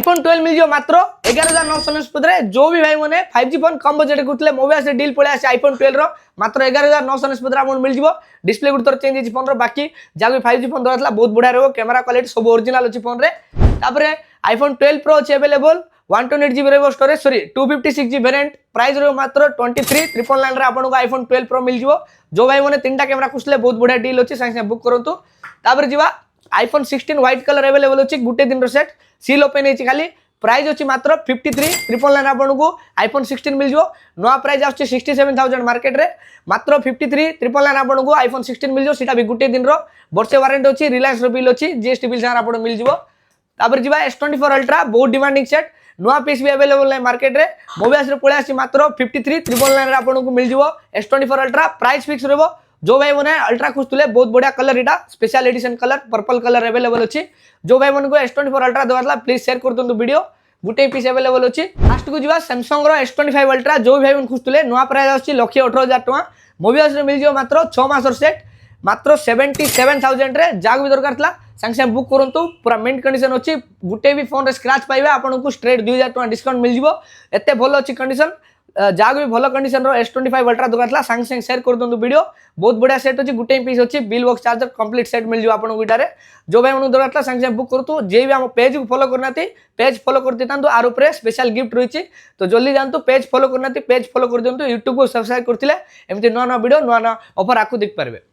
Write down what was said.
iPhone 12 मिल मात्र 11,999 जो भी भाई मैंने 5G फोन कम बजेट करते मोबाइल से डील पड़े iPhone 12 रो मात्र 11,999 मिल जाव डिस्प्ले गुड चेंज होती फोन बाकी जहाँ भी 5G फोन दरकार बहुत बढ़िया रहा कैमेरा क्वालिटी सब ओरिजिनल अच्छी फोन रे iPhone 12 Pro अच्छे अवेलेबल 128GB रही storage sorry 256GB variant price रही मात्र 23,999 रे आपको iPhone 12 Pro मिल जाव जो भाई मैंने 3टा कैमेरा खुशले बहुत बढ़िया डील अच्छी साइंस बुक करंतु तापर जीवा iPhone 16 व्हाइट कलर अवेलेबल अच्छी गुटे दिन सेट सील ओपन है खाली प्राइस अच्छी मात्र 53,999 आपको iPhone 16 मिल जाव नुआ प्राइस आछे 67,000 मार्केट रे मात्र 53,999 आपको iPhone 16 मिल जाव सीटा भी गुटे दिन रो वर्षे वारंटी अच्छी रिलायंस रो बिल अच्छी जीएसटी बिल सारा आपको मिल जाव तापर जीवा S24 अल्ट्रा बहुत डिमांडिंग सेट नुआ पीस भी अवेलेबल है मार्केट रे मोबाइल रे पळे आसी मात्र 53,999 रे आपको मिल जाव S24 अल्ट्रा प्राइस फिक्स रहबो जो भाई मैंने अल्ट्रा खुजते बहुत बढ़िया कलर इटा special edition colour purple colour available अच्छी जो भाई मन को S24 अल्ट्रा दरकार प्लीज शेयर कर दिखाँ वीडियो गुटे पीस अवेलेबल अच्छी लास्ट को जी सैमसंग S25 अल्ट्रा जो भाई मैंने खुजते नुआ प्राइस आछी 1,18,000 टका मोबाइल रे मिल जाव मात्र 6 मासर सेट मात्र 77,000 रे जाग भी दरकार था संगे संगे बुक करंतु पूरा मिंट कंडीशन अच्छी गुटे भी फोन रे स्क्रैच पाइबे आपको स्ट्रेट 2,000 टका डिस्काउंट मिल जाव एते भल अच्छी कंडीशन जाग भी भल कंडीशन रो S25 अल्ट्रा दरकार संगे संगे शेयर कर दिखाँ वीडियो बहुत बढ़िया सेट अच्छी गुटे पीस अच्छी bill box charger complete set मिल जाव आपको इटारे जो भाई मन दरकार संगे संगे बुक करतु जे भी आम पेज को फॉलो करना पेज फॉलो कर देता आर ऊपर स्पेशल गिफ्ट रही तो जल्दी जातु पेज फॉलो करना पेज फॉलो कर दिखाँ यूट्यूब को सब्सक्राइब करते एमती नुआ नुआ वीडियो नुआ नुआ ऑफर आपको देख पारे।